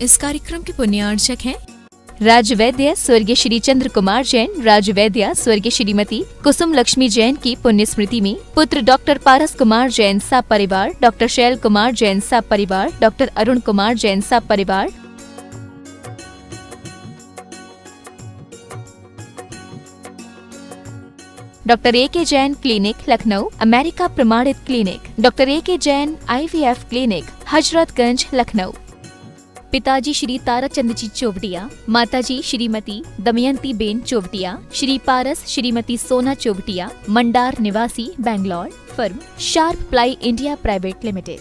इस कार्यक्रम के पुण्यार्चक हैं राजवैद्य स्वर्गीय श्री चंद्र कुमार जैन, राजवैद्य स्वर्गीय श्रीमती कुसुम लक्ष्मी जैन की पुण्य स्मृति में पुत्र डॉक्टर पारस कुमार जैन साहब परिवार, डॉक्टर शैल कुमार जैन साहब परिवार, डॉक्टर अरुण कुमार जैन साहब परिवार, doctor A K. Jain clinic Lucknow, America प्रमाणित clinic, doctor A K. Jain IVF clinic, Hazratganj Lucknow. पिताजी श्री ताराचंद जी चोवटिया, माताजी श्रीमती दमयंती बेन चोवटिया, श्री पारस श्रीमती सोना चोवटिया, मंडार निवासी Bangalore. Firm sharp ply India private limited.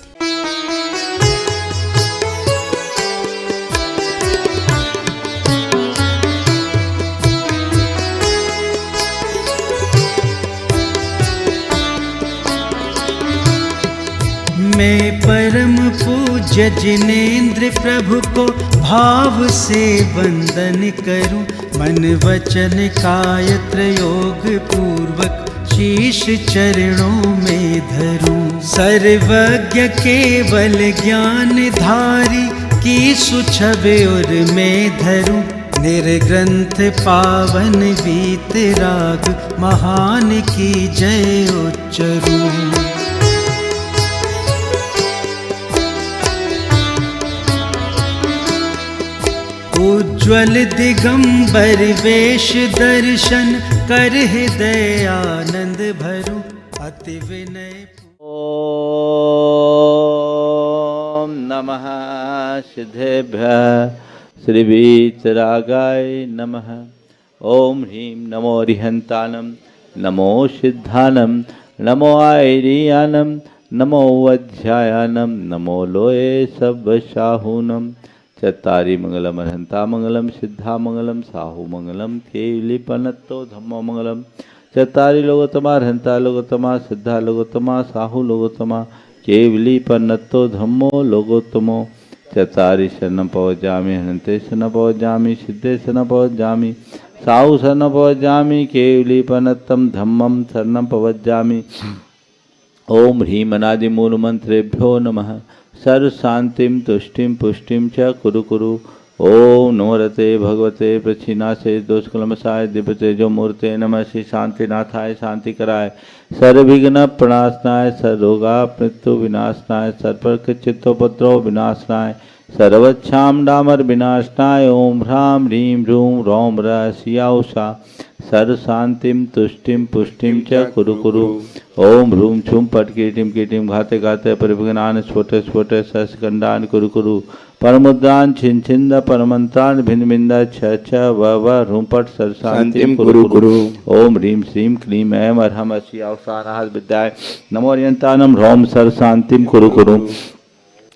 मैं परम पूज्य जिनेन्द्र प्रभु को भाव से वंदन करूं, मन वचन काय त्रयोग पूर्वक शीश चरणों में धरूं। सर्वज्ञ केवल ज्ञान धारी की सुछबे और मैं धरूं, निर्ग्रंथ पावन वीतराग महान की जय उच्चरूं। उज्ज्वल दिगंबर वेश दर्शन कर हृदय आनंद भरूं, अति विनय। ओम नमः सिद्धेभ्यः श्री वीतरागाय नमः। ओम ह्रीं नमो रिहंतानम, नमो सिद्धानम, नमो आयरियानम, नमो वज्रायानम, नमो लोये सब्बशाहूनम। चत्तारि मंगलम अर्हंता मंगलम, सिद्धा मंगलम, साहू मंगलम, केलिपनत्तो धम्मो मंगलम। चत्तारि लोकोत्तमा अर्हंता लोकोत्तमा, सिद्धा लोकोत्तमा, साहू लोकोत्तमा, केवलीपनत्तो धम्मो लोकोत्तमो। चत्तारि शरणं पवज्जामि, हन्ते शरणं पवज्जामि, सिद्धे शरणं पवज्जामि, साहू शरणं पवज्जामि, केवलीपनत्तं धम्मं शरणं पवज्जामि। ओम ह्रीं अनादि मूल मंत्रेभ्यो नमः। सर्व शांतिम तुष्टिम पुष्टिम च कुरु कुरु। ओम नमोरते भगवते प्रच्छिन्नासे दोषकलमसाय दिव्य तेजो मूर्ते नमः। श्री शांतिनाथाय शांति कराय, सर्वविघ्न प्रणाशनाय, सर्वरोगा मृत्यु विनाशनाय, सर्वचित्तोपद्रव विनाशनाय, सर्वच्छाम डामर विनाशनाय। ओम ह्रां ह्रीं ह्रूं रौं रसियाउषा सर्व शांतिम तुष्टिम पुष्टिम च कुरु कुरु। ओम ह्रूं छुम पट कीटिम कीटिम घाते घाते परिभगनान स्फोटे स्फोटे सस्कंडान कुरु कुरु। परमुद्रान छिन छिंद परमंत्रान भिन्न भिंदा छ छ व ह्रूं पट सर्व शांतिम कुरु कुरु। ओम ह्रीं श्रीं क्लीं ऐं अर्हम् असियावसानाः विद्याय नमो रियंतानम रौं सर्व शांतिम कुरु कुरु।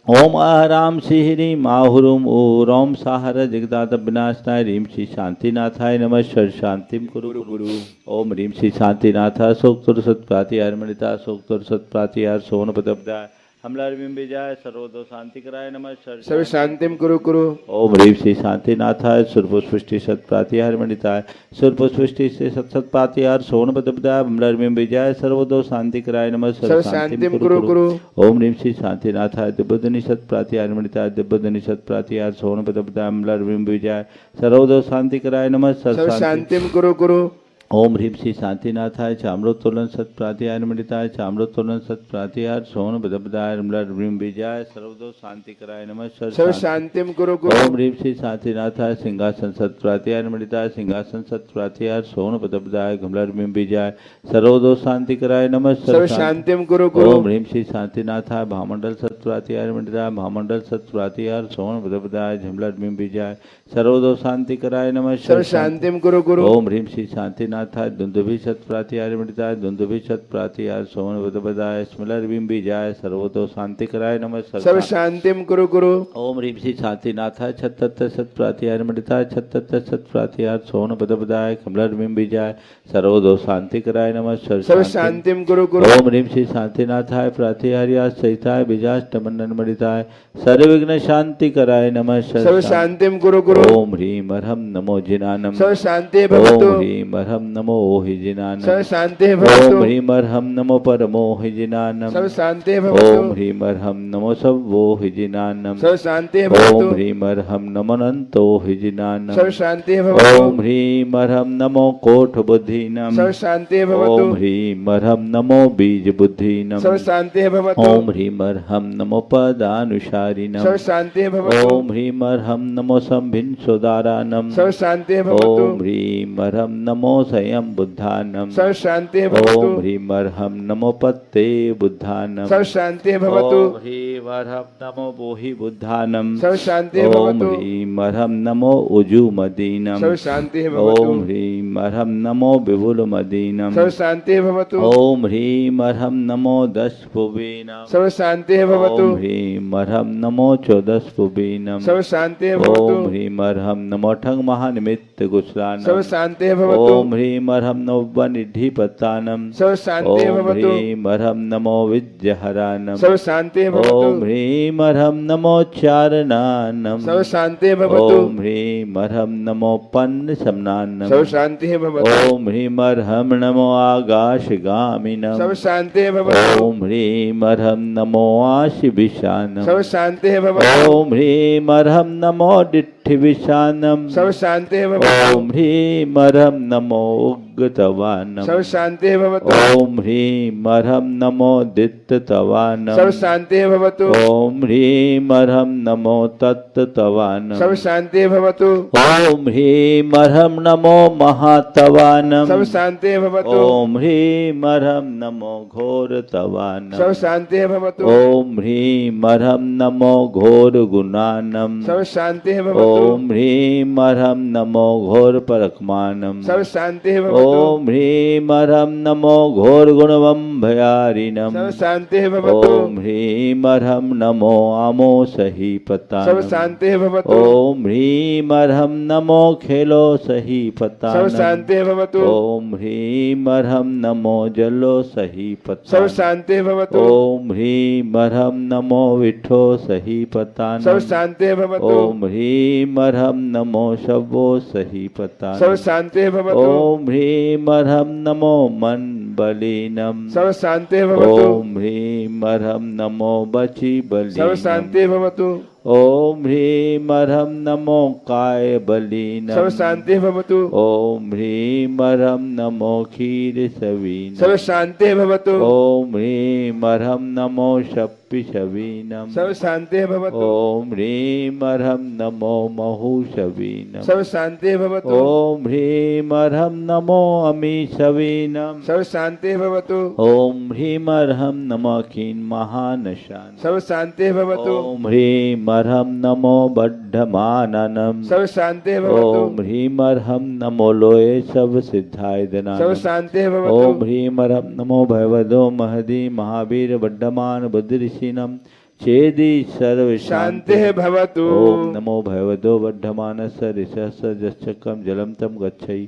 ओम अहराम श्रीं आहुरुम ओम साहर जगदात विनाशनाय ह्रीं श्री शांतिनाथाय नमः। सर्व शांतिम कुरु कुरु। ओम ह्रीं श्री शांतिनाथ सोक्तुर सत्प्रातिहार मणिता सोक्तुर सत्प्रातिहार सोनपदब्दाय हमलार्विं विजय सर्वदो शांति कराय नमः। सर्व शांतिम कुरु कुरु। ओम ह्रीं श्री शांतिनाथाय सुरपुष्टि सत्प्रातिहार मणिताय सुरपुष्टि से सत्सत्प्रातिहार सोनपदब्दाय हमलार्विं विजय सर्वदो शांति कराय नमः। सर्व शांतिम कुरु कुरु। ओम ह्रीं श्री शांतिनाथाय दिव्यधनि सत्प्रातिहार मणिताय दिव्यधनि सत्प्रातिहार सोनपदब्दाय हमलार्विं विजय सर्वदो शांति कराय नमः। सर्व शांतिम कुरु कुरु। ओम ह्रीं श्री शांतिनाथाय चाम्रोत्तोलन सत्प्रातिहार मणिताय चाम्रोत्तोलन सत्प्रातिहार सोन बदबदाय ह्रीं विजय सर्वदो शांति कराय नमः। सर्व शांतिम कुरु कुरु। ओम ह्रीं श्री शांतिनाथाय सिंहासन सत्प्रातिहार मणिताय सिंहासन सत्प्रातिहार सोन बदबदाय ह्रीं विजय सर्वदो शांति कराय नमः। सर्व शांतिम कुरु कुरु। ओम ह्रीं श्री शांतिनाथाय भामंडल सत्प्रातिहार मणिताय भामंडल सत्प्रातिहार सोन बदबदाय ह्रीं विजय सर्वदो शांति कराय नमः। सर्व शांतिम कुरु कुरु। ओम ह्रीं श्री शांतिनाथाय दुंदुभि सत्प्रातिहार मणिताय दुंदुभि सत्प्रातिहार सोन बदबदाय स्मलर्विं विजय सर्वदो शांति कराय नमः। सर्व शांतिम कुरु कुरु। ओम ह्रीं श्री शांतिनाथाय छत्तत् सत्प्रातिहार मणिताय छत्तत् सत्प्रातिहार सोन बदबदाय कमलर्विं विजय सर्वदो शांति कराय नमः। सर्व शांतिम कुरु कुरु। ओम ह्रीं श्री शांतिनाथाय प्रातिहार्या सहिताय विजाष्ट अष्टमंडन मणिताय सर्वविघ्न शांति कराय नमः। सर्व शांतिम कुरु कुरु। ओम ह्रीम अर्हम नमो जिनानम। सर्व शांति भवतु। ओम ह्रीम अर्हम नमो ओहि जिनानम। सर्व शांति भवतु। ओम ह्रीम अर्हम नमो परमो हि जिनानम। सर्व शांति भवतु। ओम ह्रीम अर्हम नमो सवो हि जिनानम। सर्व शांति भवतु। ओम ह्रीम अर्हम नमो अनंतो हि जिनानम। सर्व शांति भवतु। ओम ह्रीम अर्हम नमो कोट बुद्धिनम। सर्व शांति भवतु। ओम ह्रीम अर्हम नमो बीज बुद्धिनम। सर्व शांति भवतु। ओम ह्रीम अर्हम नमो पदानुसारिणम। सर्व शांति भवतु। ओम ह्रीम अर्हम नमो संभिन्सोदारानम। सर्व शांति भवतु। ओम ह्रीम अर्हम नमो स्वयं बुद्धानम। सर्व शांति भवतु। ओम ह्रीम अर्हम नमो पत्ते बुद्धानम। सर्व शांति भवतु। ओम ह्रीम अर्हम नमो बोहि बुद्धानम। सर्व शांति ओम भवतु। ह्रीम अर्हम नमो उजुमदीनम। सर्व शांति भवतु। ओम ह्रीम अर्हम नमो विपुलमदीनम। सर्व शांति भवतु। ओम ह्रीम अर्हम नमो दशपुबीनम। सर्व शांति भवतु। ओम ह्रीम अर्हम नमो चौदशपुबीनम। सर्व शांति भवतु। ओम ह्रीम अर्हम नमो ठंग महानिमित्त गुसलानम। सर्व शांति भवतु। ओम ह्रीम अर्हम नमो वनिधिपतानम। सर्व शांति ओम भवतु। ह्रीम अर्हम नमो विद्यहरानम। सर्व शांति भवतु। ओम ह्रीम अर्हम नमो चारणानम। सर्व शांति भवतु। ओम ह्रीम अर्हम नमो पन्न समनानम। सर्व शांति भवतु। ओम ह्रीम अर्हम नमो आकाशगामिनम। सर्व शांति भवतु। ओम ह्रीम अर्हम नमो आशिविशानम। सर्व शांति भवतु। ओम ह्रीम अर्हम नमो डिट्ठिविशानम। सर्व शांति भवतु। ओम ह्रीम अर्हम नमो उग्गतवानम। सर्व शांति भवतु। ओम ह्रीम अर्हम नमो दित्तवानम। सर्व शांति भवतु। ओम ह्रीम अर्हम नमो तत्तवानम। सर्व शांति भवतु। ओम ह्रीम अर्हम नमो महातवानम। सर्व शांति भवतु। ओम ह्रीम अर्हम नमो घोरतवानम। सर्व शांति भवतु। ओम ह्रीम अर्हम नमो घोर गुणानम। सर्व शांति भवतु। ओम ह्रीम अर्हम नमो घोर परकमानम। सर्व शांति भवतु। ओम ह्रीम अर्हम नमो घोर गुणवम भयारिणम। सर्व शांति भवतु। ओम ह्रीम अर्हम नमो आमो सही पतानम। सर्व शांति भवतु। ओम ह्रीम अर्हम नमो खेलो सही पतानम। सर्व शांति भवतु। ओम ह्रीम अर्हम नमो जलो सही पतानम। सर्व शांति भवतु। ओम ह्रीम अर्हम नमो विठो सही पतानम। सर्व शांति भवतु। ओम ह्रीम अर्हम नमो शवो सही पतानम। सर्व शांति भवतु। ओम ह्रीम अर्हम नमो मन बलिनम। सर्व शांति भवतु। ओम ह्रीम अर्हम नमो बची बलिनम। सर्व शांति भवतु। ओम ह्रीम अर्हम नमो काय बलिनम। सर्व शांति भवतु। ओम ह्रीम अर्हम नमो क्षीर सवीनम। सर्व शांति भवतु। ओम ह्रीम अर्हम नमो शप्पि शवीनम। सर्व शांति भवतु। ओम ह्रीम अर्हम नमो महु शवीनम। सर्व शांति भवतु। ओम ह्रीम अर्हम नमो अमी शवीनम। सर्व शांति भवतु। ओम ह्रीम अर्हम नमो कीन महानशान। सर्व शांति भवतु। ओम ह्रीम अर्हम नमो बद्धमाननम। सर्व शांति भवतु। ओम ह्रीम अर्हम नमो लोये सब सिद्धाय दनानम। सर्व शांति भवतु। ओम ह्रीम अर्हम नमो भयवदो महदी महावीर बड्डमान बुद्धिऋषिणम चेदी सर्व शांति भवतु। ओम नमो भयवदो बड्ढमानस्य ऋषस्य जश्चक्रम जलम तम गच्छै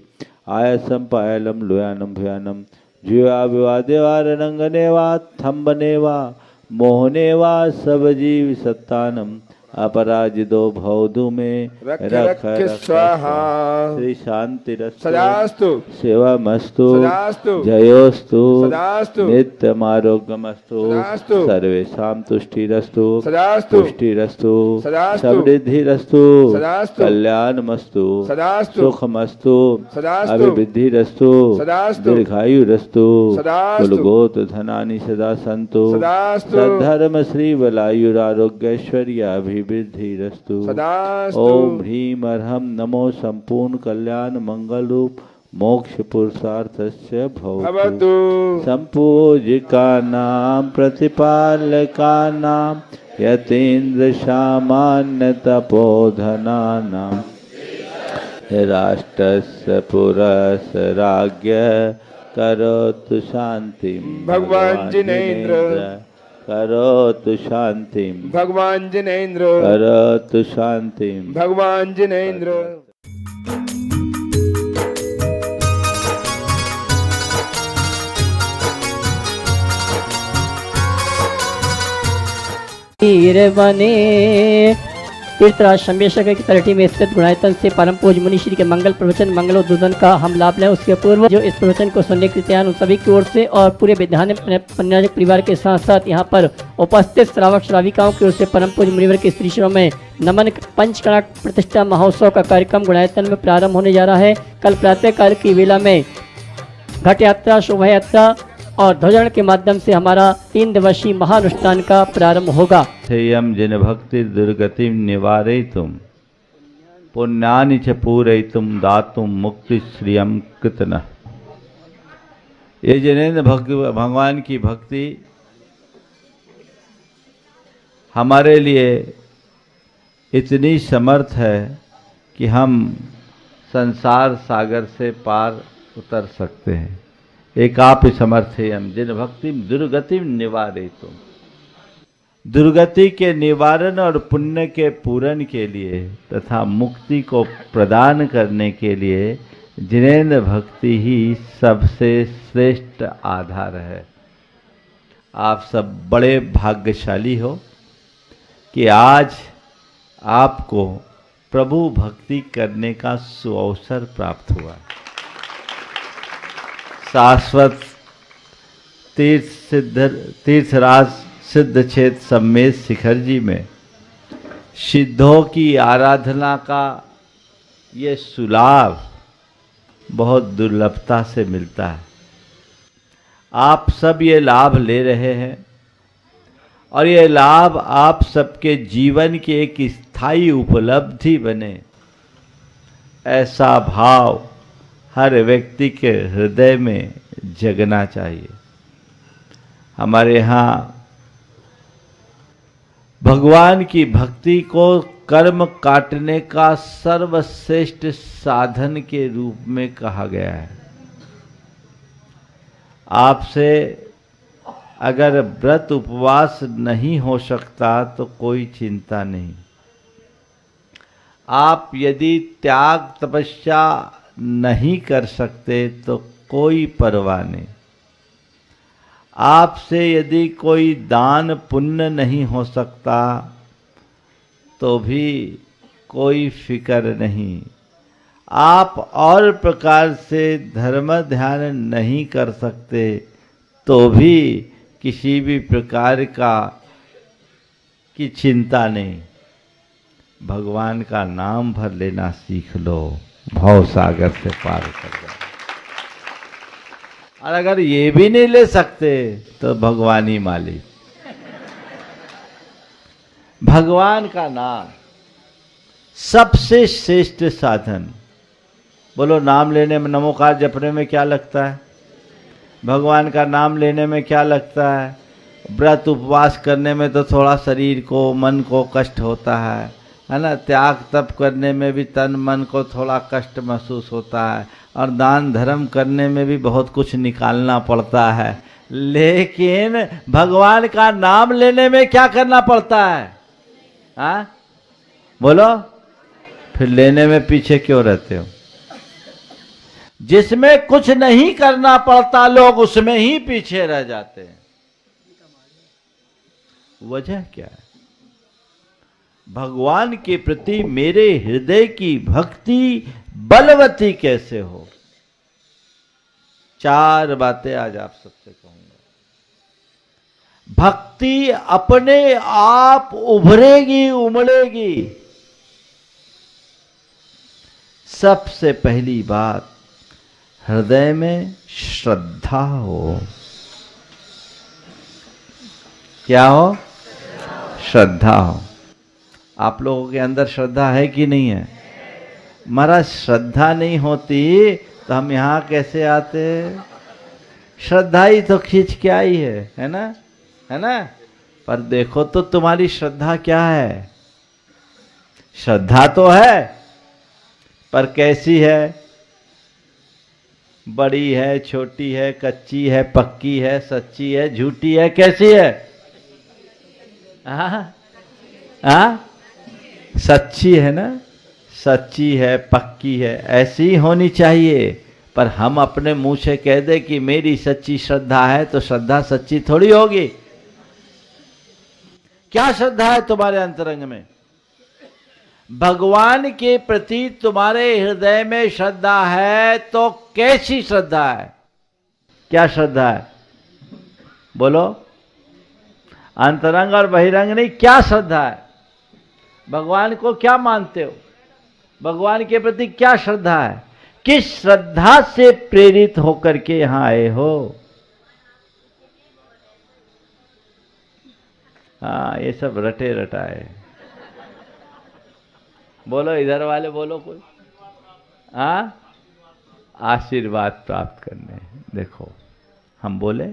आयसम पायलम लोयानम भयानम जीवा विवादेवा रंगनेवा थम्बनेवा मोहनेवा सब जीव सत्तानम अपराजितो भवधु में रख स्वाहा। श्री शांतिरस्तु सदास्तु। सेवामस्तु सदास्तु। जयोस्तु सदास्तु। नित्यमारोग्यमस्तु सदास्तु। सर्वेषां तुष्टिरस्तु सदास्तु। पुष्टिरस्तु सदास्तु। समृद्धिरस्तु सदास्तु। कल्याणमस्तु सदास्तु। सुखमस्तु सदास्तु। अभिवृद्धिरस्तु सदास्तु। दीर्घायुरस्तु सदास्तु। कुलगोत्र धनानि सदा सन्तु सदास्तु। सद्धर्म श्री बलायुरारोग्यैश्वर्याभिवृद्धिरस्तु सदास्तु। ओम ह्रीम अर्हम नमो संपूर्ण कल्याण मंगल रूप मोक्ष पुरुषार्थस्य भवतु। भवतु। संपूजिका नाम प्रतिपालका नाम यतीन्द्र सामान्य तपोधना नाम राष्ट्रस्य पुरस राज्ञ करोतु शांतिं। भगवान जिनेन्द्र। करोतु शांतिं। भगवान जिनेन्द्र। करोतु शांतिं। भगवान जिनेन्द्र। तीर बने। तीर्थराज शंभेश्वर की तलहटी में स्थित गुणायतन से परम पूज्य मुनि श्री के मंगल प्रवचन मंगलोद्बोधन का हम लाभ लें। उसके पूर्व जो इस प्रवचन को सुनने के तैयार उन सभी की ओर से और पूरे विद्यान पन्याजक परिवार के साथ साथ यहाँ पर उपस्थित श्रावक श्राविकाओं की ओर से परम पूज्य मुनिवर के स्त्री शिरों में नमन। पंचकणा प्रतिष्ठा महोत्सव का कार्यक्रम गुणायतन में प्रारंभ होने जा रहा है। कल प्रातः काल की वेला में घट यात्रा, शोभा यात्रा और ध्वजारोहण के माध्यम से हमारा 3 दिवसीय महानुष्ठान का प्रारंभ होगा। यम जिन भक्ति दुर्गति निवारयितुम पुण्यानि च पूरयितुम दातुम मुक्ति श्रियम कृतनः। ये जिनेंद्र भगवान की भक्ति हमारे लिए इतनी समर्थ है कि हम संसार सागर से पार उतर सकते हैं। एक आप ही समर्थ है। हम जिन भक्ति दुर्गति निवारयितुम, दुर्गति के निवारण और पुण्य के पूरण के लिए तथा मुक्ति को प्रदान करने के लिए जिनेंद्र भक्ति ही सबसे श्रेष्ठ आधार है। आप सब बड़े भाग्यशाली हो कि आज आपको प्रभु भक्ति करने का सुअवसर प्राप्त हुआ। शाश्वत तीर्थराज सिद्ध क्षेत्र सम्मेद शिखर जी में सिद्धों की आराधना का ये सुलाभ बहुत दुर्लभता से मिलता है। आप सब ये लाभ ले रहे हैं और ये लाभ आप सबके जीवन की एक स्थायी उपलब्धि बने, ऐसा भाव हर व्यक्ति के हृदय में जगना चाहिए। हमारे यहाँ भगवान की भक्ति को कर्म काटने का सर्वश्रेष्ठ साधन के रूप में कहा गया है। आपसे अगर व्रत उपवास नहीं हो सकता तो कोई चिंता नहीं। आप यदि त्याग तपस्या नहीं कर सकते तो कोई परवाह नहीं। आपसे यदि कोई दान पुण्य नहीं हो सकता तो भी कोई फिक्र नहीं। आप और प्रकार से धर्म ध्यान नहीं कर सकते तो भी किसी भी प्रकार की चिंता नहीं। भगवान का नाम भर लेना सीख लो, भव सागर से पार कर जाओ। और अगर ये भी नहीं ले सकते तो भगवान ही मालिक। भगवान का नाम सबसे श्रेष्ठ साधन। बोलो, नाम लेने में, नमोकार जपने में क्या लगता है? भगवान का नाम लेने में क्या लगता है? व्रत उपवास करने में तो थोड़ा शरीर को, मन को कष्ट होता है ना। त्याग तप करने में भी तन मन को थोड़ा कष्ट महसूस होता है और दान धर्म करने में भी बहुत कुछ निकालना पड़ता है। लेकिन भगवान का नाम लेने में क्या करना पड़ता है? हाँ बोलो, फिर लेने में पीछे क्यों रहते हो? जिसमें कुछ नहीं करना पड़ता लोग उसमें ही पीछे रह जाते हैं। वजह क्या है? भगवान के प्रति मेरे हृदय की भक्ति बलवती कैसे हो? 4 बातें आज आप सबसे कहूंगा। भक्ति अपने आप उभरेगी, उमड़ेगी। सबसे पहली बात, हृदय में श्रद्धा हो। क्या हो? श्रद्धा हो। आप लोगों के अंदर श्रद्धा है कि नहीं है? महाराज, श्रद्धा नहीं होती तो हम यहाँ कैसे आते? श्रद्धा ही तो खींच के आई है ना? है ना? पर देखो तो तुम्हारी श्रद्धा क्या है? श्रद्धा तो है, पर कैसी है? बड़ी है, छोटी है, कच्ची है, पक्की है, सच्ची है, झूठी है, कैसी है? हाँ, सच्ची है ना? सच्ची है, पक्की है, ऐसी ही होनी चाहिए। पर हम अपने मुंह से कह दे कि मेरी सच्ची श्रद्धा है तो श्रद्धा सच्ची थोड़ी होगी। क्या श्रद्धा है तुम्हारे अंतरंग में? भगवान के प्रति तुम्हारे हृदय में श्रद्धा है तो कैसी श्रद्धा है? क्या श्रद्धा है? बोलो। अंतरंग और बहिरंग नहीं, क्या श्रद्धा है? भगवान को क्या मानते हो? भगवान के प्रति क्या श्रद्धा है? किस श्रद्धा से प्रेरित होकर के यहां आए हो? हाँ, ये सब रटे रटाए। बोलो, इधर वाले बोलो कोई। हाँ, आशीर्वाद प्राप्त करने। देखो, हम बोले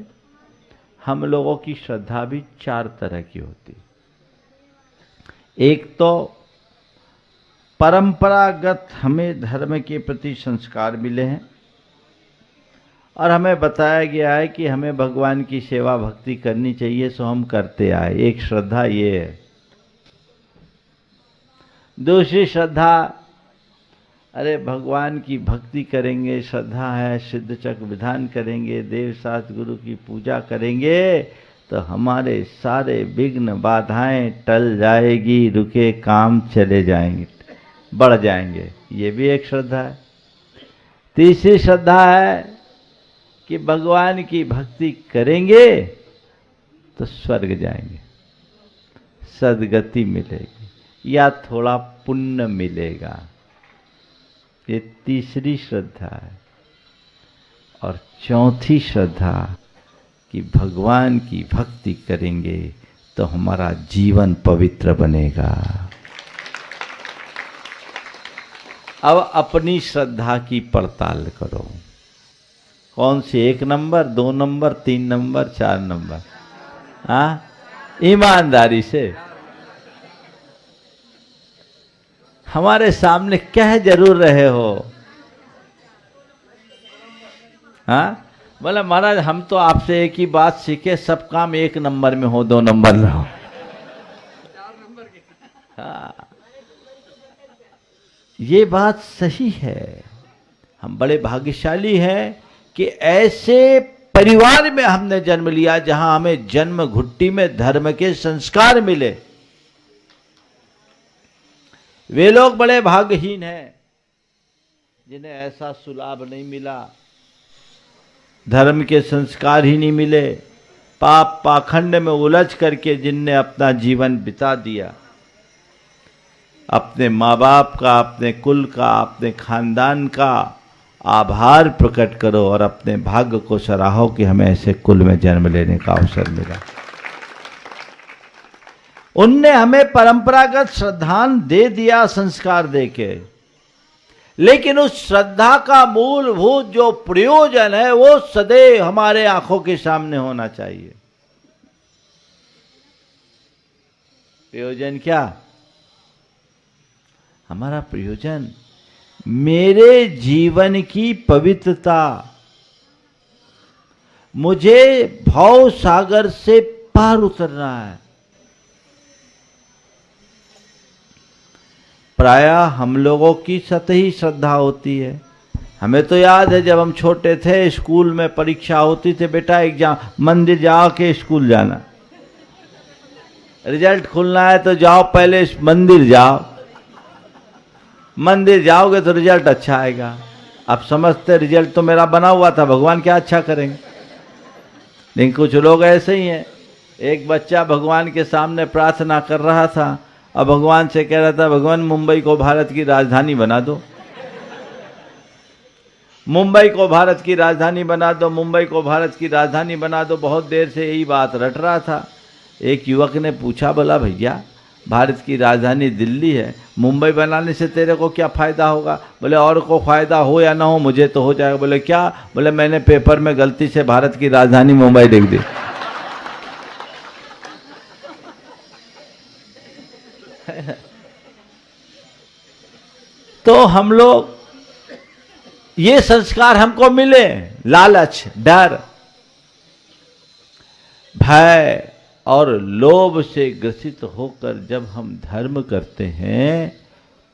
हम लोगों की श्रद्धा भी 4 तरह की होती। एक तो परंपरागत हमें धर्म के प्रति संस्कार मिले हैं और हमें बताया गया है कि हमें भगवान की सेवा भक्ति करनी चाहिए, सो हम करते आए। एक श्रद्धा ये है। दूसरी श्रद्धा, अरे भगवान की भक्ति करेंगे, श्रद्धा है, सिद्ध चक विधान करेंगे, देव शास्त्र गुरु की पूजा करेंगे तो हमारे सारे विघ्न बाधाएं टल जाएगी, रुके काम चले जाएंगे, बढ़ जाएंगे। ये भी एक श्रद्धा है। तीसरी श्रद्धा है कि भगवान की भक्ति करेंगे तो स्वर्ग जाएंगे, सद्गति मिलेगी या थोड़ा पुण्य मिलेगा। ये तीसरी श्रद्धा है। और चौथी श्रद्धा कि भगवान की भक्ति करेंगे तो हमारा जीवन पवित्र बनेगा। अब अपनी श्रद्धा की पड़ताल करो। कौन सी? 1 नंबर, 2 नंबर, 3 नंबर, 4 नंबर? हाँ, ईमानदारी से हमारे सामने कह जरूर रहे हो। हाँ, बोला महाराज हम तो आपसे एक ही बात सीखे, सब काम 1 नंबर में हो, 2 नंबर में हो। हाँ, ये बात सही है। हम बड़े भाग्यशाली हैं कि ऐसे परिवार में हमने जन्म लिया जहां हमें जन्म घुट्टी में धर्म के संस्कार मिले। वे लोग बड़े भाग्यहीन हैं जिन्हें ऐसा सुलाभ नहीं मिला, धर्म के संस्कार ही नहीं मिले, पाप पाखंड में उलझ करके जिनने अपना जीवन बिता दिया। अपने माँ बाप का, अपने कुल का, अपने खानदान का आभार प्रकट करो और अपने भाग्य को सराहो कि हमें ऐसे कुल में जन्म लेने का अवसर मिला। उनने हमें परंपरागत श्रद्धान दे दिया, संस्कार देके, लेकिन उस श्रद्धा का मूलभूत जो प्रयोजन है वो सदैव हमारे आंखों के सामने होना चाहिए। प्रयोजन क्या? हमारा प्रयोजन मेरे जीवन की पवित्रता, मुझे भव सागर से पार उतरना है। प्रायः हम लोगों की सतही श्रद्धा होती है। हमें तो याद है जब हम छोटे थे, स्कूल में परीक्षा होती थी, बेटा एग्जाम, मंदिर जाओ के स्कूल जाना, रिजल्ट खुलना है तो जाओ पहले मंदिर जाओ, मंदिर जाओगे तो रिजल्ट अच्छा आएगा। अब समझते रिजल्ट तो मेरा बना हुआ था, भगवान क्या अच्छा करेंगे। लेकिन कुछ लोग ऐसे ही हैं। एक बच्चा भगवान के सामने प्रार्थना कर रहा था और भगवान से कह रहा था, भगवान मुंबई को भारत की राजधानी बना दो, मुंबई को भारत की राजधानी बना दो, मुंबई को भारत की राजधानी बना दो। बहुत देर से यही बात रट रहा था। एक युवक ने पूछा, बोला भैया भारत की राजधानी दिल्ली है, मुंबई बनाने से तेरे को क्या फ़ायदा होगा? बोले और को फ़ायदा हो या ना हो, मुझे तो हो जाएगा। बोले क्या? बोले मैंने पेपर में गलती से भारत की राजधानी मुंबई लिख दी। तो हम लोग, ये संस्कार हमको मिले, लालच, डर, भय और लोभ से ग्रसित होकर जब हम धर्म करते हैं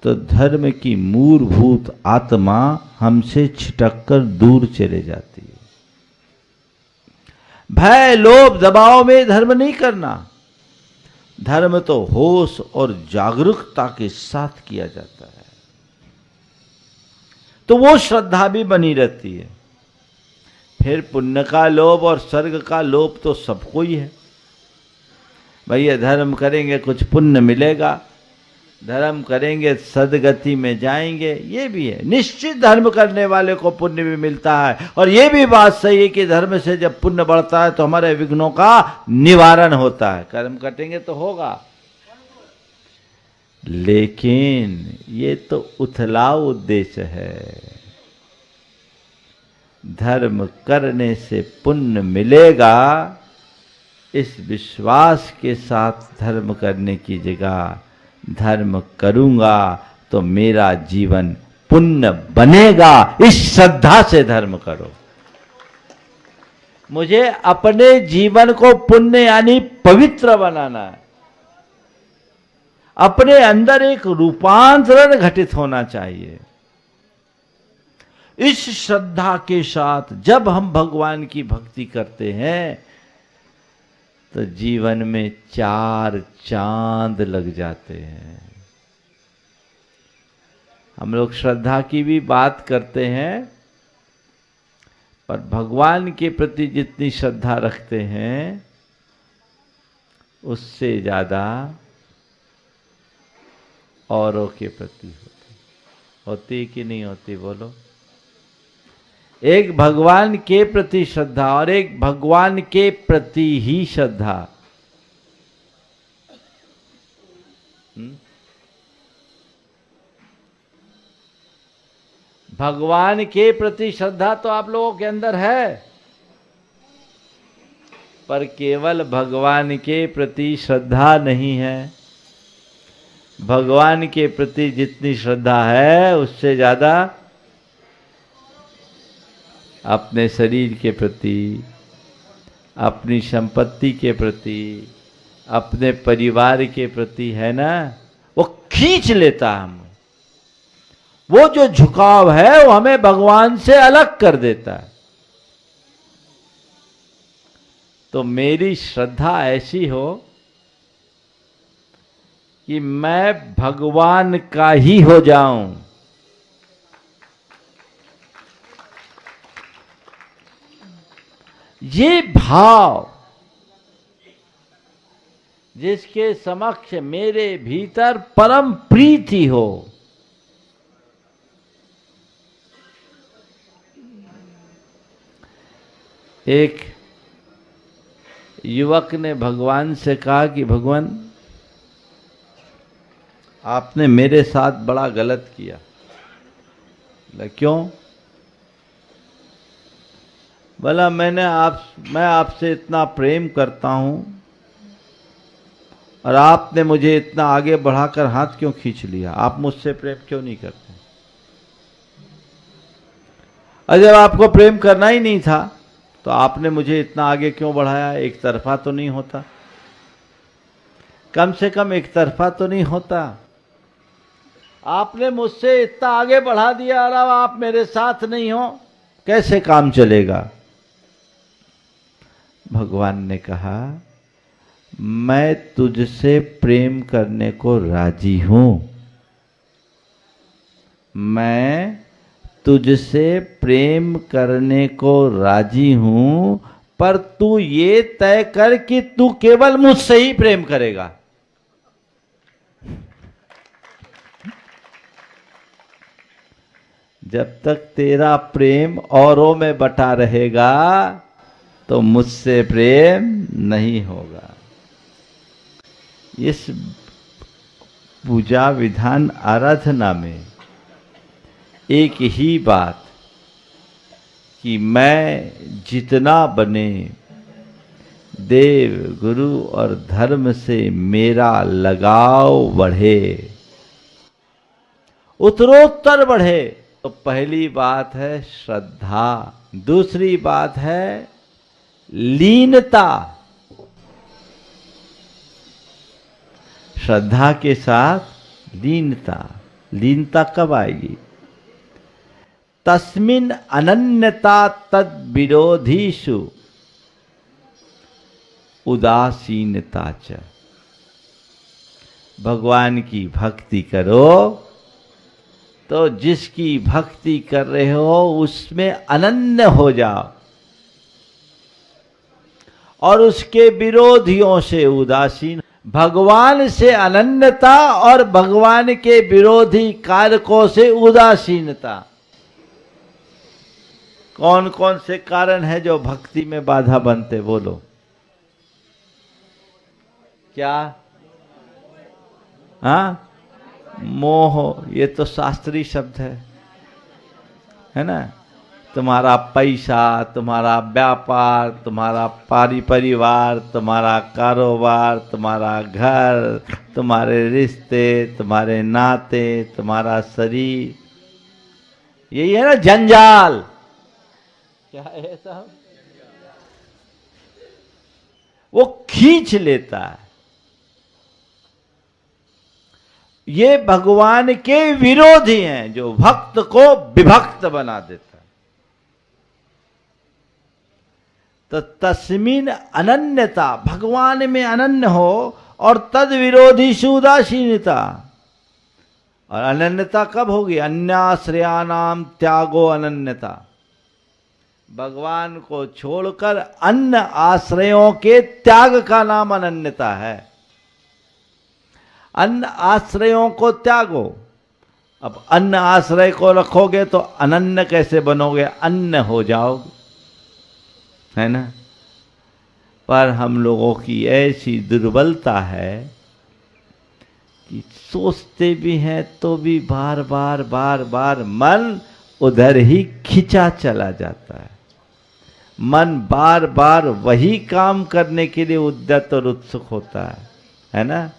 तो धर्म की मूलभूत आत्मा हमसे छिटककर दूर चले जाती है। भय, लोभ, दबाव में धर्म नहीं करना। धर्म तो होश और जागरूकता के साथ किया जाता है, तो वो श्रद्धा भी बनी रहती है। फिर पुण्य का लोभ और स्वर्ग का लोभ तो सबको ही है। भैया धर्म करेंगे कुछ पुण्य मिलेगा, धर्म करेंगे सदगति में जाएंगे, ये भी है। निश्चित धर्म करने वाले को पुण्य भी मिलता है, और ये भी बात सही है कि धर्म से जब पुण्य बढ़ता है तो हमारे विघ्नों का निवारण होता है। कर्म करेंगे तो होगा, लेकिन ये तो उथलाव उद्देश्य है। धर्म करने से पुण्य मिलेगा, इस विश्वास के साथ धर्म करने की जगह धर्म करूंगा तो मेरा जीवन पुण्य बनेगा, इस श्रद्धा से धर्म करो। मुझे अपने जीवन को पुण्य यानी पवित्र बनाना है। अपने अंदर एक रूपांतरण घटित होना चाहिए। इस श्रद्धा के साथ जब हम भगवान की भक्ति करते हैं तो जीवन में 4 चांद लग जाते हैं। हम लोग श्रद्धा की भी बात करते हैं, पर भगवान के प्रति जितनी श्रद्धा रखते हैं उससे ज्यादा औरों के प्रति होती कि नहीं होती? बोलो। एक भगवान के प्रति श्रद्धा और एक भगवान के प्रति ही श्रद्धा। भगवान के प्रति श्रद्धा तो आप लोगों के अंदर है, पर केवल भगवान के प्रति श्रद्धा नहीं है। भगवान के प्रति जितनी श्रद्धा है उससे ज्यादा अपने शरीर के प्रति, अपनी संपत्ति के प्रति, अपने परिवार के प्रति है ना, वो खींच लेता है। हम वो जो झुकाव है वो हमें भगवान से अलग कर देता है। तो मेरी श्रद्धा ऐसी हो कि मैं भगवान का ही हो जाऊं। ये भाव जिसके समक्ष मेरे भीतर परम प्रीति हो, एक युवक ने भगवान से कहा कि भगवान आपने मेरे साथ बड़ा गलत किया। क्यों? बोला मैं आपसे इतना प्रेम करता हूं और आपने मुझे इतना आगे बढ़ाकर हाथ क्यों खींच लिया? आप मुझसे प्रेम क्यों नहीं करते? और जब आपको प्रेम करना ही नहीं था तो आपने मुझे इतना आगे क्यों बढ़ाया? एक तरफा तो नहीं होता, कम से कम एक तरफा तो नहीं होता। आपने मुझसे इतना आगे बढ़ा दिया और अब आप मेरे साथ नहीं हो, कैसे काम चलेगा? भगवान ने कहा मैं तुझसे प्रेम करने को राजी हूं, मैं तुझसे प्रेम करने को राजी हूं, पर तू ये तय कर कि तू केवल मुझसे ही प्रेम करेगा। जब तक तेरा प्रेम औरों में बटा रहेगा तो मुझसे प्रेम नहीं होगा। इस पूजा विधान आराधना में एक ही बात कि मैं जितना बने देव गुरु और धर्म से मेरा लगाव बढ़े, उत्तरोत्तर बढ़े। तो पहली बात है श्रद्धा, दूसरी बात है लीनता। श्रद्धा के साथ लीनता। लीनता कब आएगी? तस्मिन् अनन्यता तद विरोधीषु उदासीनता च। भगवान की भक्ति करो तो जिसकी भक्ति कर रहे हो उसमें अनन्य हो जाओ और उसके विरोधियों से उदासीन। भगवान से अनन्यता और भगवान के विरोधी कारकों से उदासीनता। कौन कौन से कारण है जो भक्ति में बाधा बनते, बोलो। क्या? हाँ, मोह, ये तो शास्त्रीय शब्द है ना। तुम्हारा पैसा, तुम्हारा व्यापार, तुम्हारा परिवार, तुम्हारा कारोबार, तुम्हारा घर, तुम्हारे रिश्ते, तुम्हारे नाते, तुम्हारा शरीर, यही है ना जंजाल। क्या है साहब? वो खींच लेता है। ये भगवान के विरोधी हैं जो भक्त को विभक्त बना देता है। तो तस्मिन अनन्यता, भगवान में अनन्य हो और तद विरोधी उदासीनता। और अनन्यता कब होगी? अन्याश्रयानाम त्यागो अनन्यता। भगवान को छोड़कर अन्य आश्रयों के त्याग का नाम अनन्यता है। अन्य आश्रयों को त्यागो। अब अन्य आश्रय को रखोगे तो अनन्य कैसे बनोगे? अन्य हो जाओगे, है ना। पर हम लोगों की ऐसी दुर्बलता है कि सोचते भी हैं तो भी बार बार मन उधर ही खिंचा चला जाता है। मन बार बार वही काम करने के लिए उद्यत और उत्सुक होता है ना।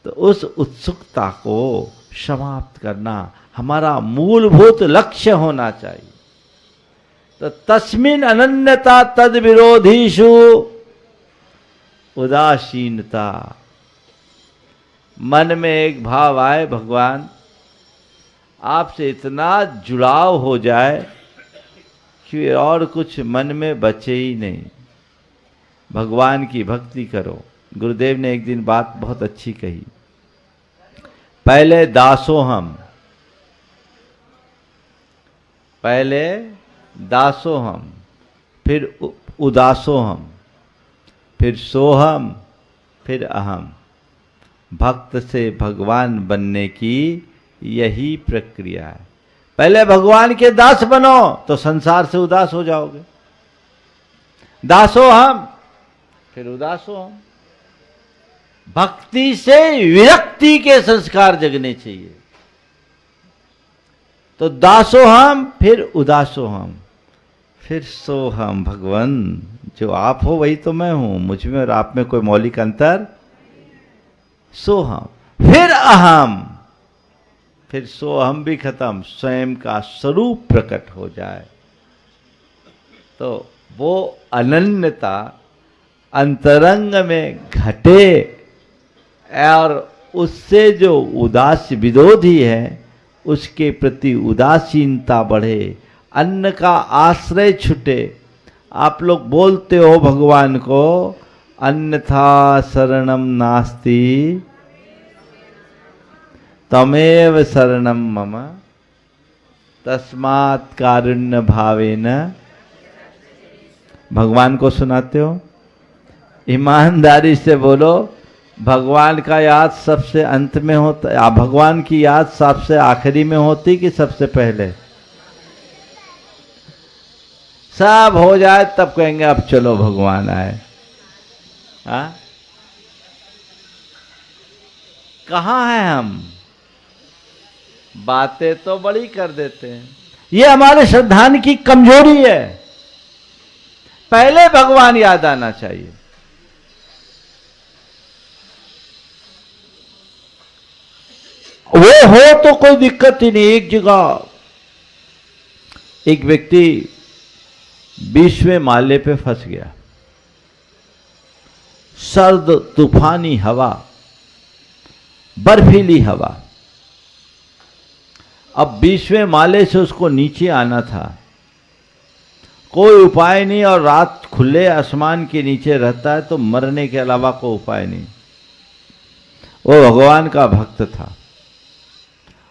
तो उस उत्सुकता को समाप्त करना हमारा मूलभूत लक्ष्य होना चाहिए। तो तस्मिन अनन्यता तद विरोधीषु उदासीनता। मन में एक भाव आए, भगवान आपसे इतना जुड़ाव हो जाए कि और कुछ मन में बचे ही नहीं। भगवान की भक्ति करो। गुरुदेव ने एक दिन बात बहुत अच्छी कही। पहले दासोहम, पहले दासोहम, फिर उदासोहम, फिर सोहम, फिर अहम। भक्त से भगवान बनने की यही प्रक्रिया है। पहले भगवान के दास बनो तो संसार से उदास हो जाओगे। दासोहम, फिर उदासोहम। भक्ति से विरक्ति के संस्कार जगने चाहिए। तो दासोहम, फिर उदासोहम, फिर सोहम। भगवान जो आप हो वही तो मैं हूं, मुझ में और आप में कोई मौलिक अंतर। सोहम, फिर अहम, फिर सोहम भी खत्म, स्वयं का स्वरूप प्रकट हो जाए। तो वो अनन्यता अंतरंग में घटे और उससे जो उदास विरोधी है उसके प्रति उदासीनता बढ़े, अन्न का आश्रय छूटे। आप लोग बोलते हो भगवान को, अन्यथा शरणम नास्ति तमेव शरणम मम तस्मात् कारुण्य भावेन। भगवान को सुनाते हो? ईमानदारी से बोलो, भगवान का याद सबसे अंत में होता, भगवान की याद सबसे आखिरी में होती कि सबसे पहले? सब हो जाए तब कहेंगे अब चलो भगवान आए। हाँ, कहाँ हैं हम? बातें तो बड़ी कर देते हैं। ये हमारे श्रद्धान की कमजोरी है। पहले भगवान याद आना चाहिए। वो हो तो कोई दिक्कत ही नहीं। एक जगह एक व्यक्ति 20वें माले पे फंस गया। सर्द तूफानी हवा, बर्फीली हवा। अब 20वें माले से उसको नीचे आना था, कोई उपाय नहीं। और रात खुले आसमान के नीचे रहता है तो मरने के अलावा कोई उपाय नहीं। वो भगवान का भक्त था।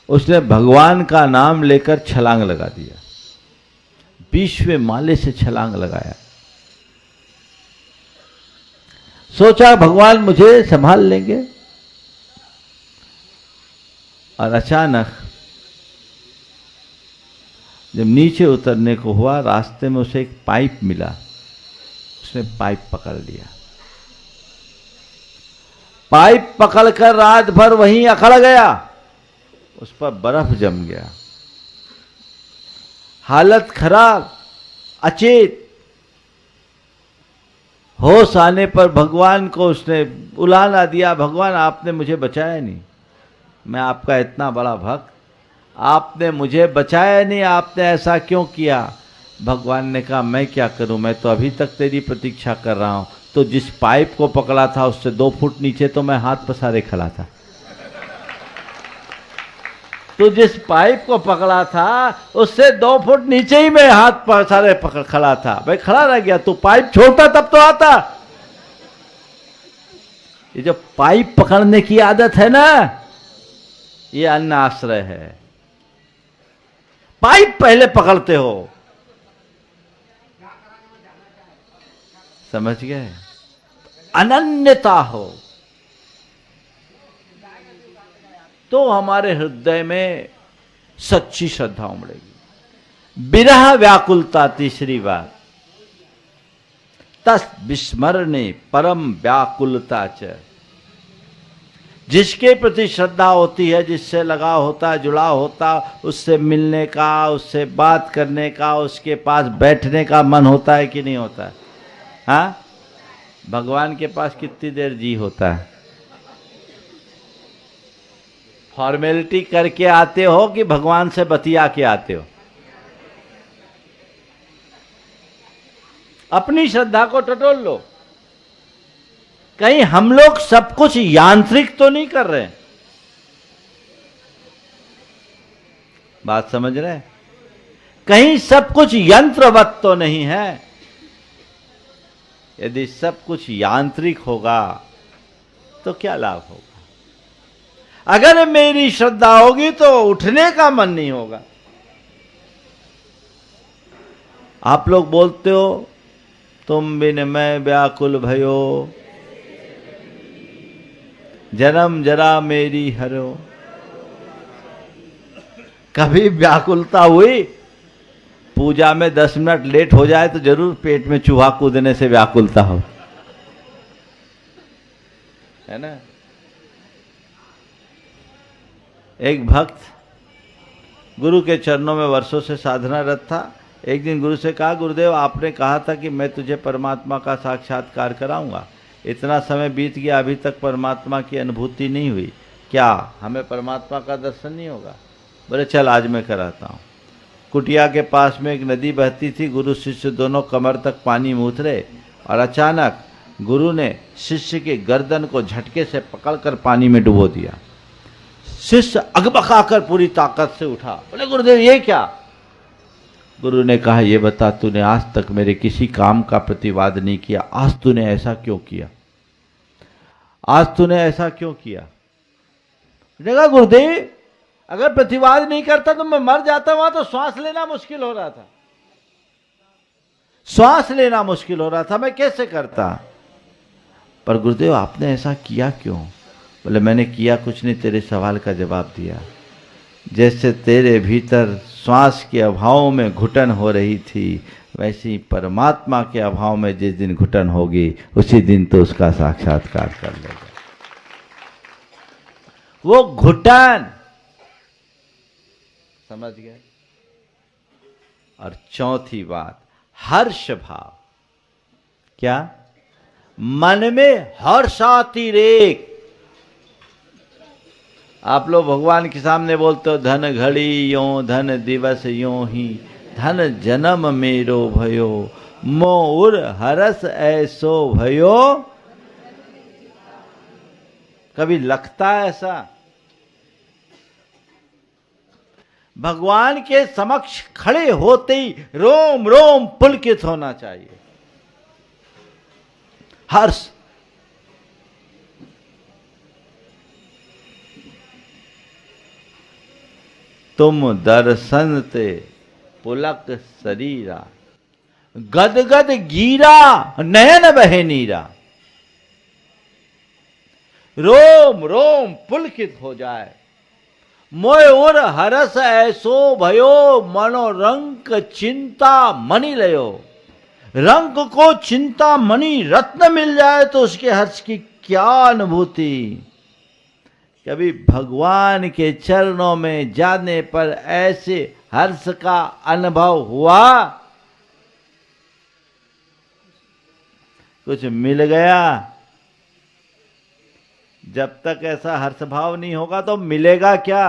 उसने भगवान का नाम लेकर छलांग लगा दिया, 20वें माले से छलांग लगाया। सोचा भगवान मुझे संभाल लेंगे, और अचानक जब नीचे उतरने को हुआ, रास्ते में उसे एक पाइप मिला। उसने पाइप पकड़ लिया। पाइप पकड़कर रात भर वहीं अकड़ गया, उस पर बर्फ जम गया, हालत खराब, अचेत। होश आने पर भगवान को उसने उलाहना दिया, भगवान आपने मुझे बचाया नहीं, मैं आपका इतना बड़ा भक्त, आपने मुझे बचाया नहीं, आपने ऐसा क्यों किया? भगवान ने कहा मैं क्या करूं, मैं तो अभी तक तेरी प्रतीक्षा कर रहा हूं। तो जिस पाइप को पकड़ा था उससे 2 फुट नीचे तो मैं हाथ पसारे खड़ा था। तो जिस पाइप को पकड़ा था उससे 2 फुट नीचे ही मैं हाथ पसारे पकड़ खड़ा था। भाई खड़ा रह गया, तो पाइप छोड़ता तब तो आता। ये जो पाइप पकड़ने की आदत है ना, ये अन्न आश्रय है। पाइप पहले पकड़ते हो, समझ गए? अनन्यता हो तो हमारे हृदय में सच्ची श्रद्धा उमड़ेगी। विरह व्याकुलता, तीसरी बात, तस् विस्मरणे परम व्याकुलता च। जिसके प्रति श्रद्धा होती है, जिससे लगाव होता है, जुड़ाव होता, उससे मिलने का, उससे बात करने का, उसके पास बैठने का मन होता है कि नहीं होता है? हाँ, भगवान के पास कितनी देर जी होता है? फॉर्मेलिटी करके आते हो कि भगवान से बतिया के आते हो? अपनी श्रद्धा को टटोल लो। कहीं हम लोग सब कुछ यांत्रिक तो नहीं कर रहे? बात समझ रहे? कहीं सब कुछ यंत्रवत तो नहीं है? यदि सब कुछ यांत्रिक होगा तो क्या लाभ होगा? अगर मेरी श्रद्धा होगी तो उठने का मन नहीं होगा। आप लोग बोलते हो तुम बिन मैं व्याकुल भयो, जन्म जरा मेरी हरो। कभी व्याकुलता हुई? पूजा में 10 मिनट लेट हो जाए तो जरूर पेट में चूहा कूदने से व्याकुलता हो, है ना? एक भक्त गुरु के चरणों में वर्षों से साधनारत था। एक दिन गुरु से कहा, गुरुदेव आपने कहा था कि मैं तुझे परमात्मा का साक्षात्कार कराऊंगा, इतना समय बीत गया अभी तक परमात्मा की अनुभूति नहीं हुई, क्या हमें परमात्मा का दर्शन नहीं होगा? बोले चल आज मैं कराता हूँ। कुटिया के पास में एक नदी बहती थी, गुरु शिष्य दोनों कमर तक पानी में उतरे और अचानक गुरु ने शिष्य के गर्दन को झटके से पकड़कर पानी में डुबो दिया। शिष्य अगबकाकर पूरी ताकत से उठा। बोले गुरुदेव ये क्या? गुरु ने कहा ये बता, तूने आज तक मेरे किसी काम का प्रतिवाद नहीं किया, आज तूने ऐसा क्यों किया? आज तूने ऐसा क्यों किया? देखा गुरुदेव, अगर प्रतिवाद नहीं करता तो मैं मर जाता। वहां तो श्वास लेना मुश्किल हो रहा था, श्वास लेना मुश्किल हो रहा था, मैं कैसे करता? पर गुरुदेव आपने ऐसा किया क्यों? बोले मैंने किया कुछ नहीं, तेरे सवाल का जवाब दिया। जैसे तेरे भीतर श्वास के अभाव में घुटन हो रही थी, वैसे ही परमात्मा के अभाव में जिस दिन घुटन होगी उसी दिन तो उसका साक्षात्कार कर लेगा। वो घुटन, समझ गए? और चौथी बात, हर्ष भाव। क्या? मन में हर्षातिरेक। आप लोग भगवान के सामने बोलते हो धन घड़ी यों, धन दिवस यों ही, धन जन्म मेरो भयो, मोर हरस ऐसो भयो। कभी लगता है ऐसा? भगवान के समक्ष खड़े होते ही रोम रोम पुलकित होना चाहिए। हर्ष। तुम दर्शन ते पुलक शरीरा, गदगद गीरा नयन बहे नीरा। रोम रोम पुलकित हो जाए, मोय उर हरस ऐसो भयो, मनोरंक चिंता मणि लयो। रंक को चिंता मणि रत्न मिल जाए तो उसके हर्ष की क्या अनुभूति। कभी भगवान के चरणों में जाने पर ऐसे हर्ष का अनुभव हुआ? कुछ मिल गया? जब तक ऐसा हर्ष भाव नहीं होगा तो मिलेगा क्या?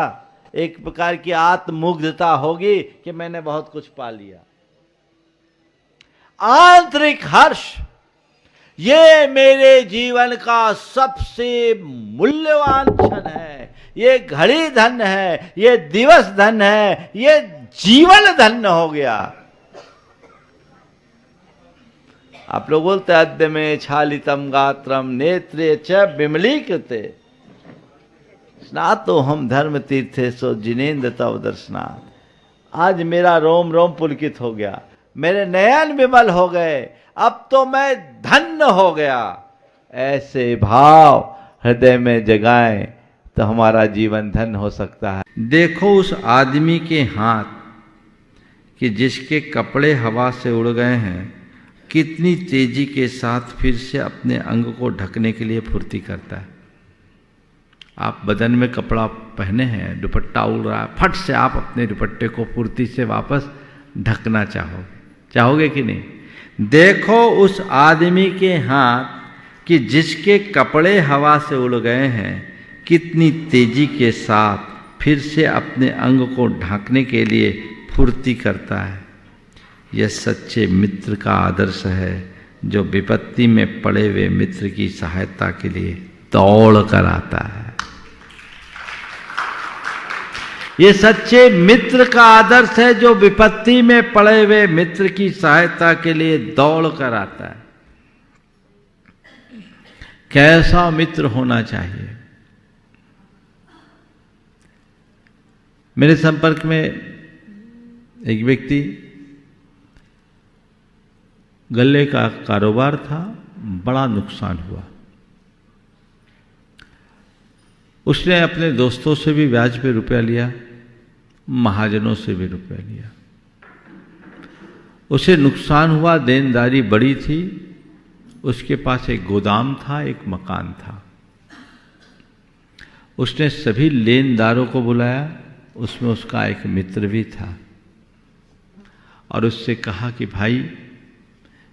एक प्रकार की आत्ममुग्धता होगी कि मैंने बहुत कुछ पा लिया। आंतरिक हर्ष ये मेरे जीवन का सबसे मूल्यवान क्षण है, ये घड़ी धन है, ये दिवस धन है, ये जीवन धन हो गया। आप लोग बोलते अद्य में छालितम गात्रम नेत्रे च विमलीकृते स्नातो हम धर्म तीर्थे सो जिनेन्द्र तव दर्शनात्। आज मेरा रोम रोम पुलकित हो गया, मेरे नयन विमल हो गए, अब तो मैं धन्य हो गया। ऐसे भाव हृदय में जगाएं तो हमारा जीवन धन्य हो सकता है। देखो उस आदमी के हाथ कि जिसके कपड़े हवा से उड़ गए हैं, कितनी तेजी के साथ फिर से अपने अंग को ढकने के लिए फुर्ती करता है। आप बदन में कपड़ा पहने हैं, दुपट्टा उड़ रहा है, फट से आप अपने दुपट्टे को फुर्ती से वापस ढकना चाहोगे कि नहीं? देखो उस आदमी के हाथ कि जिसके कपड़े हवा से उड़ गए हैं, कितनी तेजी के साथ फिर से अपने अंग को ढांकने के लिए फुर्ती करता है। यह सच्चे मित्र का आदर्श है जो विपत्ति में पड़े हुए मित्र की सहायता के लिए दौड़ कर आता है। ये सच्चे मित्र का आदर्श है जो विपत्ति में पड़े हुए मित्र की सहायता के लिए दौड़ कर आता है। कैसा मित्र होना चाहिए? मेरे संपर्क में एक व्यक्ति, गल्ले का कारोबार था, बड़ा नुकसान हुआ। उसने अपने दोस्तों से भी ब्याज पे रुपया लिया, महाजनों से भी रुपया लिया। उसे नुकसान हुआ, देनदारी बड़ी थी। उसके पास एक गोदाम था, एक मकान था। उसने सभी लेनदारों को बुलाया, उसमें उसका एक मित्र भी था, और उससे कहा कि भाई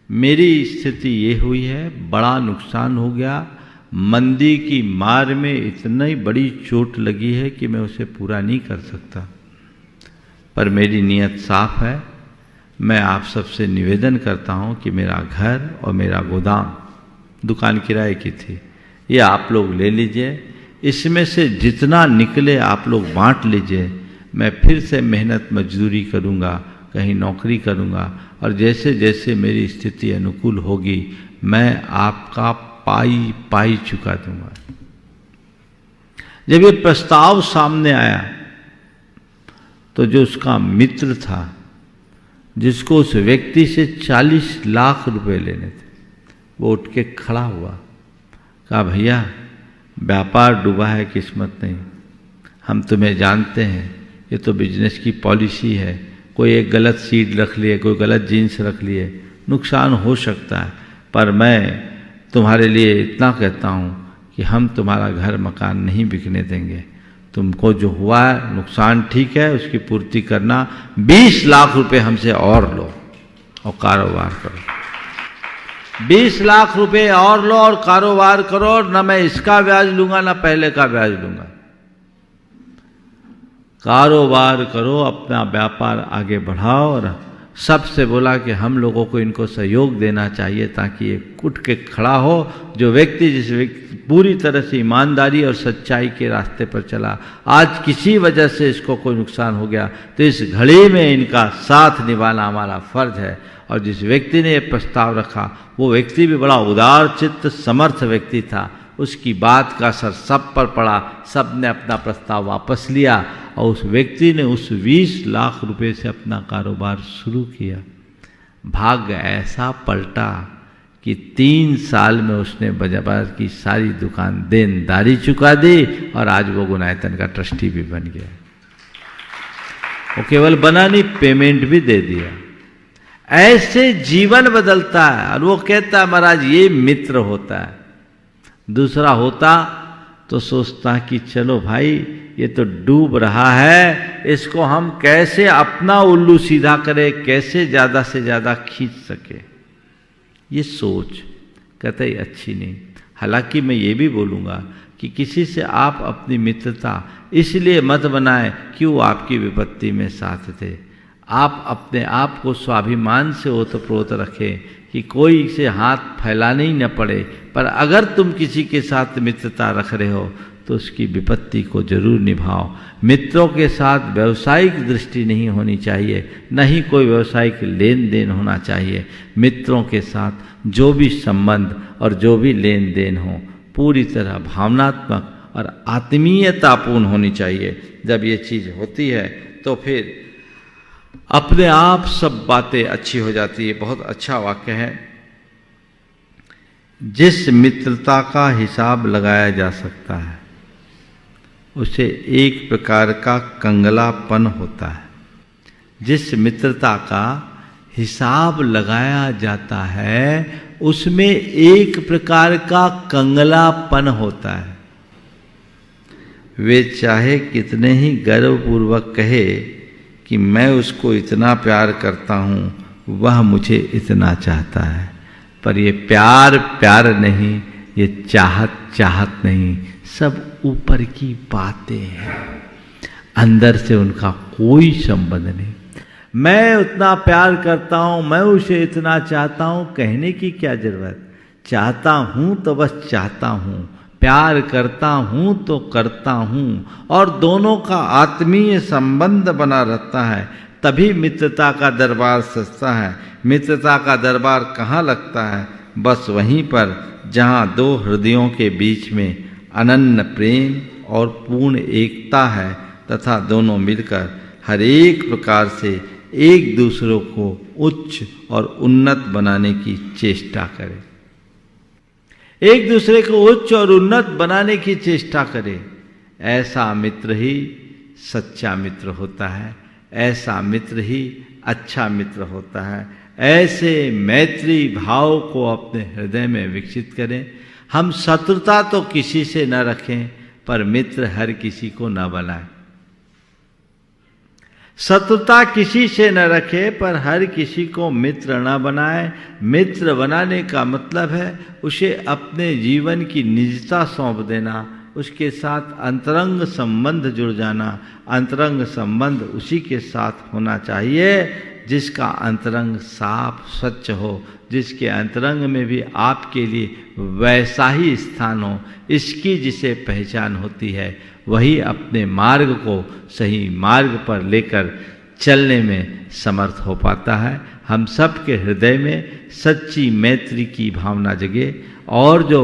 मेरी स्थिति ये हुई है, बड़ा नुकसान हो गया, मंदी की मार में इतनी बड़ी चोट लगी है कि मैं उसे पूरा नहीं कर सकता, पर मेरी नीयत साफ है। मैं आप सबसे निवेदन करता हूँ कि मेरा घर और मेरा गोदाम, दुकान किराए की थी, ये आप लोग ले लीजिए, इसमें से जितना निकले आप लोग बांट लीजिए। मैं फिर से मेहनत मजदूरी करूँगा, कहीं नौकरी करूँगा, और जैसे जैसे मेरी स्थिति अनुकूल होगी मैं आपका पाई पाई चुका दूंगा। जब ये प्रस्ताव सामने आया तो जो उसका मित्र था, जिसको उस व्यक्ति से 40 लाख रुपए लेने थे, वो उठ के खड़ा हुआ, कहा भैया व्यापार डूबा है, किस्मत नहीं, हम तुम्हें जानते हैं, ये तो बिजनेस की पॉलिसी है, कोई एक गलत सीड रख लिए, कोई गलत जीन्स रख लिए, नुकसान हो सकता है, पर मैं तुम्हारे लिए इतना कहता हूँ कि हम तुम्हारा घर मकान नहीं बिकने देंगे। तुमको जो हुआ है नुकसान ठीक है, उसकी पूर्ति करना, 20 लाख रुपए हमसे और लो और कारोबार करो। 20 लाख रुपए और लो और कारोबार करो, न मैं इसका ब्याज लूंगा न पहले का ब्याज लूंगा। कारोबार करो, अपना व्यापार आगे बढ़ाओ। और सबसे बोला कि हम लोगों को इनको सहयोग देना चाहिए ताकि ये उठ के खड़ा हो। जो व्यक्ति जिस व्यक्ति पूरी तरह से ईमानदारी और सच्चाई के रास्ते पर चला, आज किसी वजह से इसको कोई नुकसान हो गया, तो इस घड़ी में इनका साथ निभाना हमारा फर्ज है। और जिस व्यक्ति ने ये प्रस्ताव रखा, वो व्यक्ति भी बड़ा उदार चित्त समर्थ व्यक्ति था। उसकी बात का असर सब पर पड़ा, सब ने अपना प्रस्ताव वापस लिया और उस व्यक्ति ने उस 20 लाख रुपए से अपना कारोबार शुरू किया। भाग्य ऐसा पलटा कि 3 साल में उसने बाजार की सारी दुकान देनदारी चुका दी और आज वो गुनायतन का ट्रस्टी भी बन गया। वो केवल बना नहीं, पेमेंट भी दे दिया। ऐसे जीवन बदलता है। और वो कहता है महाराज ये मित्र होता है। दूसरा होता तो सोचता कि चलो भाई ये तो डूब रहा है, इसको हम कैसे अपना उल्लू सीधा करें, कैसे ज़्यादा से ज़्यादा खींच सके। ये सोच कतई अच्छी नहीं। हालांकि मैं ये भी बोलूँगा कि किसी से आप अपनी मित्रता इसलिए मत बनाएं कि वो आपकी विपत्ति में साथ थे। आप अपने आप को स्वाभिमान से ओतप्रोत रखें कि कोई से हाथ फैलाने ही न पड़े। पर अगर तुम किसी के साथ मित्रता रख रहे हो तो उसकी विपत्ति को जरूर निभाओ। मित्रों के साथ व्यावसायिक दृष्टि नहीं होनी चाहिए, न ही कोई व्यावसायिक लेन देन होना चाहिए। मित्रों के साथ जो भी संबंध और जो भी लेन देन हो पूरी तरह भावनात्मक और आत्मीयतापूर्ण होनी चाहिए। जब ये चीज़ होती है तो फिर अपने आप सब बातें अच्छी हो जाती है। बहुत अच्छा वाक्य है, जिस मित्रता का हिसाब लगाया जा सकता है उसे एक प्रकार का कंगलापन होता है। जिस मित्रता का हिसाब लगाया जाता है उसमें एक प्रकार का कंगलापन होता है। वे चाहे कितने ही गर्वपूर्वक कहे कि मैं उसको इतना प्यार करता हूँ, वह मुझे इतना चाहता है, पर ये प्यार प्यार नहीं, ये चाहत चाहत नहीं, सब ऊपर की बातें हैं, अंदर से उनका कोई संबंध नहीं। मैं उतना प्यार करता हूँ, मैं उसे इतना चाहता हूँ, कहने की क्या जरूरत। चाहता हूँ तो बस चाहता हूँ, प्यार करता हूँ तो करता हूँ, और दोनों का आत्मीय संबंध बना रहता है। तभी मित्रता का दरबार सजता है। मित्रता का दरबार कहाँ लगता है? बस वहीं पर जहाँ दो हृदयों के बीच में अनन्य प्रेम और पूर्ण एकता है तथा दोनों मिलकर हर एक प्रकार से एक दूसरों को उच्च और उन्नत बनाने की चेष्टा करें। एक दूसरे को उच्च और उन्नत बनाने की चेष्टा करें। ऐसा मित्र ही सच्चा मित्र होता है, ऐसा मित्र ही अच्छा मित्र होता है। ऐसे मैत्री भाव को अपने हृदय में विकसित करें। हम शत्रुता तो किसी से न रखें, पर मित्र हर किसी को न बनाएं। शत्रुता किसी से न रखे, पर हर किसी को मित्र न बनाए। मित्र बनाने का मतलब है उसे अपने जीवन की निजता सौंप देना, उसके साथ अंतरंग संबंध जुड़ जाना। अंतरंग संबंध उसी के साथ होना चाहिए जिसका अंतरंग साफ स्वच्छ हो, जिसके अंतरंग में भी आपके लिए वैसा ही स्थान हो। इसकी जिसे पहचान होती है वही अपने मार्ग को सही मार्ग पर लेकर चलने में समर्थ हो पाता है। हम सब के हृदय में सच्ची मैत्री की भावना जगे, और जो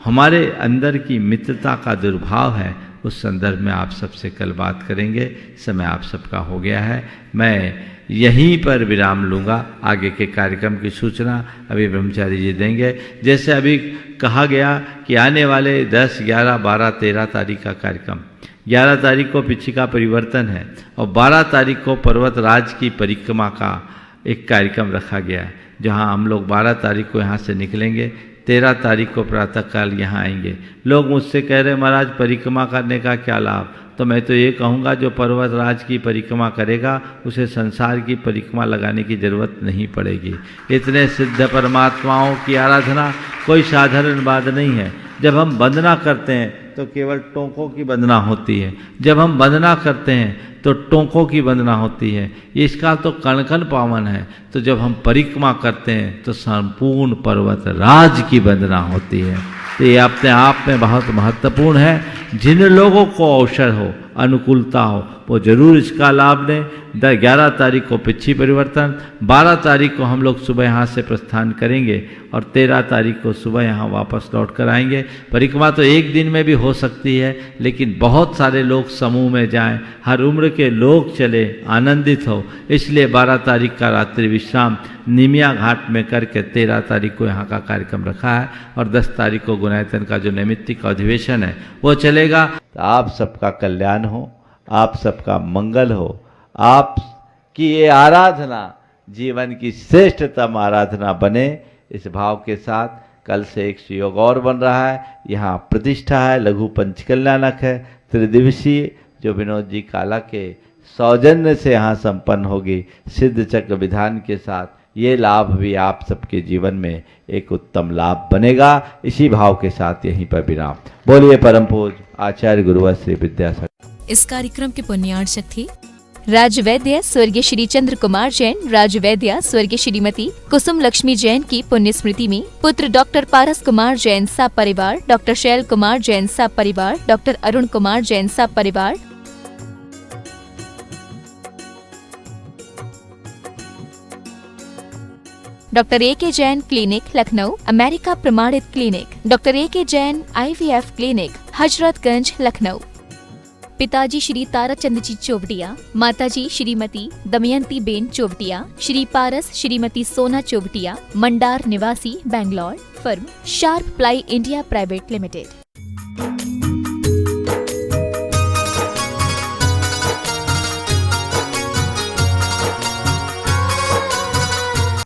हमारे अंदर की मित्रता का दुर्भाव है उस संदर्भ में आप सबसे कल बात करेंगे। समय आप सबका हो गया है, मैं यहीं पर विराम लूँगा। आगे के कार्यक्रम की सूचना अभी ब्रह्मचारी जी देंगे। जैसे अभी कहा गया कि आने वाले 10, 11, 12, 13 तारीख का कार्यक्रम, 11 तारीख को पिछिका परिवर्तन है और 12 तारीख को पर्वत राज की परिक्रमा का एक कार्यक्रम रखा गया है, जहां हम लोग 12 तारीख को यहाँ से निकलेंगे, 13 तारीख को प्रातःकाल यहाँ आएंगे। लोग मुझसे कह रहे महाराज परिक्रमा करने का क्या लाभ? तो मैं तो ये कहूँगा जो पर्वत राज की परिक्रमा करेगा उसे संसार की परिक्रमा लगाने की जरूरत नहीं पड़ेगी। इतने सिद्ध परमात्माओं की आराधना कोई साधारण बात नहीं है। जब हम वंदना करते हैं तो केवल टोंकों की वंदना होती है, जब हम वंदना करते हैं तो टोंकों की वंदना होती है। इसका तो कण कण पावन है। तो जब हम परिक्रमा करते हैं तो संपूर्ण पर्वत राज की वंदना होती है। तो ये अपने आप में बहुत महत्वपूर्ण है। जिन लोगों को अवसर हो, अनुकूलता हो, वो जरूर इसका लाभ लें। 11 तारीख को पिच्छी परिवर्तन, 12 तारीख को हम लोग सुबह यहाँ से प्रस्थान करेंगे और 13 तारीख को सुबह यहाँ वापस लौट कर आएंगे। परिक्रमा तो एक दिन में भी हो सकती है, लेकिन बहुत सारे लोग समूह में जाएं, हर उम्र के लोग चले, आनंदित हो। इसलिए 12 तारीख का रात्रि विश्राम निमिया घाट में करके 13 तारीख को यहाँ का कार्यक्रम रखा है और 10 तारीख को गुणायतन का जो नैमित्तिक अधिवेशन है वो चलेगा। तो आप सबका कल्याण हो, आप सबका मंगल हो, आप की ये आराधना जीवन की श्रेष्ठतम आराधना बने, इस भाव के साथ कल से एक सुयोग और बन रहा है। यहाँ प्रतिष्ठा है, लघु पंचकल्याणक है, त्रिदिवसीय जो विनोद जी काला के सौजन्य से यहाँ संपन्न होगी सिद्ध चक्र विधान के साथ। ये लाभ भी आप सबके जीवन में एक उत्तम लाभ बनेगा। इसी भाव के साथ यहीं पर विराम। बोलिए परम पूज्य आचार्य गुरुवर श्री विद्यासागर। इस कार्यक्रम के पुण्यार्चक थे राजवैद्य स्वर्गीय श्री चंद्र कुमार जैन, राजवैद्य स्वर्गीय श्रीमती कुसुम लक्ष्मी जैन की पुण्य स्मृति में पुत्र डॉक्टर पारस कुमार जैन सा परिवार, डॉक्टर शैल कुमार जैन सा परिवार, डॉक्टर अरुण कुमार जैन सा परिवार, doctor A K. Jain clinic Lucknow America प्रमाणित clinic, doctor A K. Jain IVF clinic Hazratganj Lucknow. पिताजी श्री ताराचंद जी चोवटिया, माताजी श्रीमती दमयंती बेन चोवटिया, श्री पारस श्रीमती सोना चोवटिया, मंडार निवासी, Bangalore. Firm sharp ply India private limited.